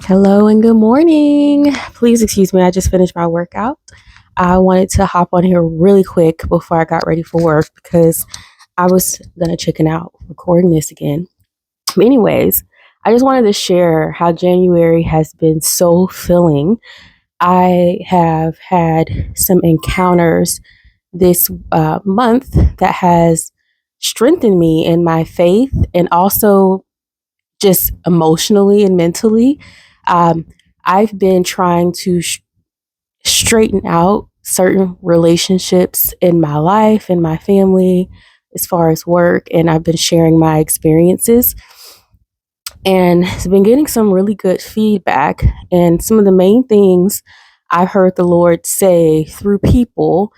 Hello and good morning. Please excuse me, I just finished my workout. I wanted to hop on here really quick before I got ready for work because I was gonna chicken out recording this again. Anyways, I just wanted to share how January has been so filling. I have had some encounters this month that has strengthened me in my faith and also just emotionally and mentally. Um, I've been trying to straighten out certain relationships in my life and my family as far as work, and I've been sharing my experiences and has been getting some really good feedback. And some of the main things I've heard the Lord say through people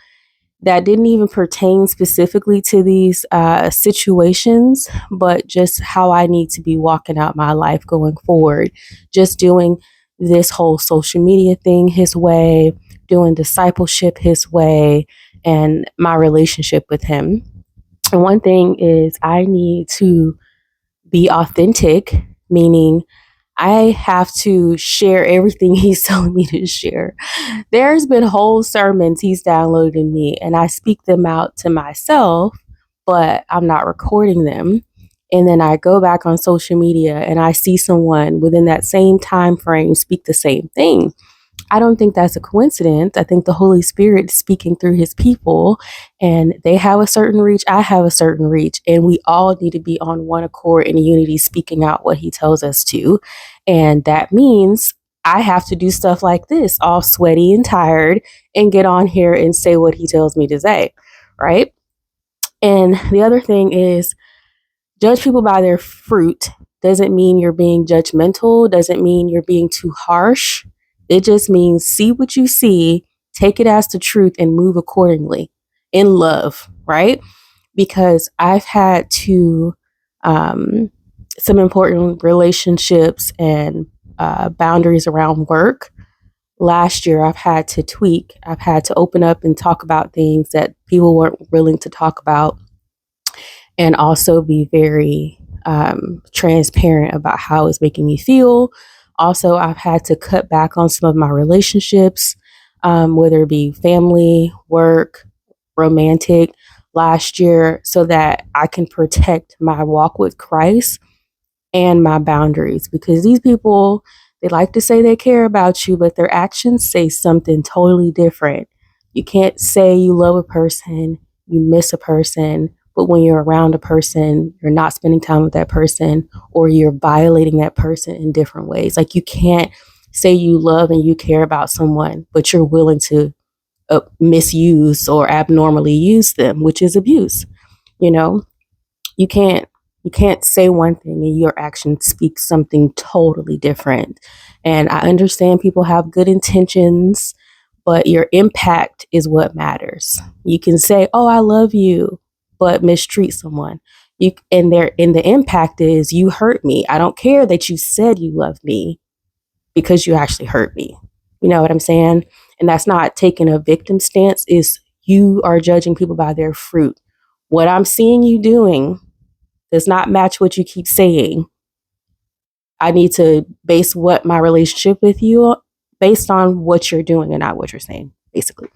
that didn't even pertain specifically to these situations, but just how I need to be walking out my life going forward. Just doing this whole social media thing His way, doing discipleship His way, and my relationship with Him. And one thing is, I need to be authentic, meaning I have to share everything He's telling me to share. There's been whole sermons He's downloaded me, and I speak them out to myself, but I'm not recording them. And then I go back on social media and I see someone within that same time frame speak the same thing. I don't think that's a coincidence. I think the Holy Spirit is speaking through His people, and they have a certain reach. I have a certain reach, and we all need to be on one accord in unity, speaking out what He tells us to. And that means I have to do stuff like this, all sweaty and tired, and get on here and say what He tells me to say, right? And the other thing is, judge people by their fruit doesn't mean you're being judgmental, doesn't mean you're being too harsh. It just means see what you see, take it as the truth, and move accordingly in love, right? Because I've had to, some important relationships and boundaries around work. Last year, I've had to tweak, I've had to open up and talk about things that people weren't willing to talk about, and also be very transparent about how it's making me feel. Also, I've had to cut back on some of my relationships, whether it be family, work, romantic, last year, so that I can protect my walk with Christ and my boundaries. Because these people, they like to say they care about you, but their actions say something totally different. You can't say you love a person, you miss a person, but when you're around a person, you're not spending time with that person, or you're violating that person in different ways. Like, you can't say you love and you care about someone, but you're willing to misuse or abnormally use them, which is abuse. You know, you can't say one thing and your actions speak something totally different. And I understand people have good intentions, but your impact is what matters. You can say, "Oh, I love you," but mistreat someone. And the impact is, you hurt me. I don't care that you said you love me, because you actually hurt me. You know what I'm saying? And that's not taking a victim stance, is you are judging people by their fruit. What I'm seeing you doing does not match what you keep saying. I need to base what my relationship with you based on what you're doing and not what you're saying, basically.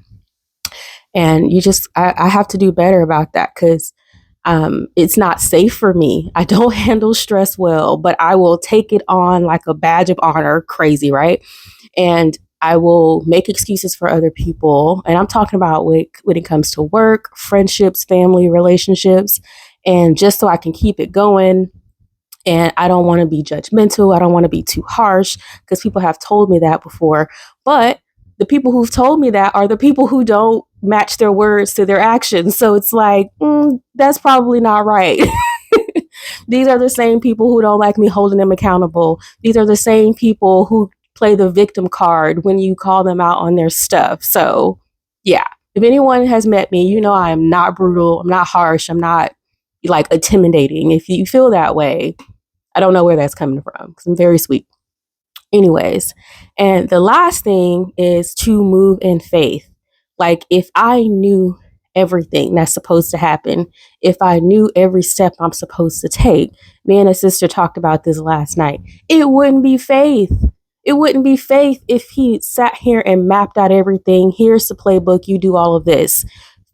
And I have to do better about that, because it's not safe for me. I don't handle stress well, but I will take it on like a badge of honor, crazy, right? And I will make excuses for other people. And I'm talking about when it comes to work, friendships, family, relationships, and just so I can keep it going. And I don't want to be judgmental. I don't want to be too harsh, because people have told me that before. But the people who've told me that are the people who don't match their words to their actions. So it's like, that's probably not right. These are the same people who don't like me holding them accountable. These are the same people who play the victim card when you call them out on their stuff. So yeah, if anyone has met me, you know I am not brutal. I'm not harsh. I'm not like intimidating. If you feel that way, I don't know where that's coming from, because I'm very sweet. Anyways, and the last thing is to move in faith. Like, if I knew everything that's supposed to happen, if I knew every step I'm supposed to take, me and a sister talked about this last night, it wouldn't be faith. It wouldn't be faith if he sat here and mapped out everything. Here's the playbook. You do all of this.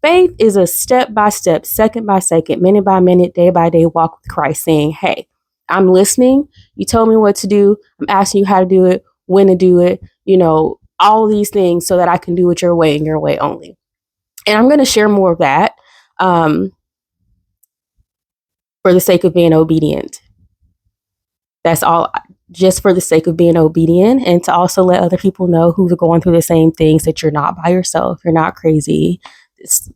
Faith is a step by step, second by second, minute by minute, day by day walk with Christ, saying, hey, I'm listening. You told me what to do. I'm asking you how to do it, when to do it, all these things so that I can do it your way and your way only. And I'm going to share more of that for the sake of being obedient. That's all, just for the sake of being obedient, and to also let other people know who are going through the same things, that you're not by yourself. You're not crazy.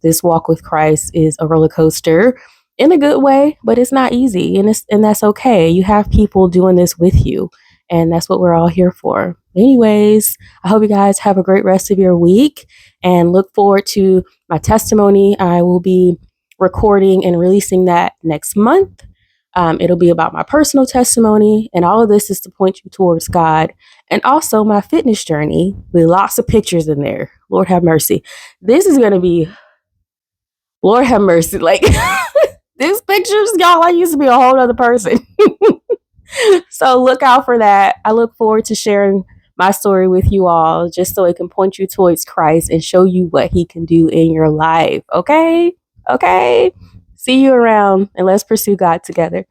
This walk with Christ is a roller coaster in a good way, but it's not easy, and that's okay. You have people doing this with you, and that's what we're all here for. Anyways, I hope you guys have a great rest of your week and look forward to my testimony. I will be recording and releasing that next month. It'll be about my personal testimony, and all of this is to point you towards God, and also my fitness journey with lots of pictures in there. Lord have mercy. This is going to be, Lord have mercy. Like these pictures, y'all, I used to be a whole other person. So look out for that. I look forward to sharing my story with you all, just so it can point you towards Christ and show you what he can do in your life. Okay? See you around, and let's pursue God together.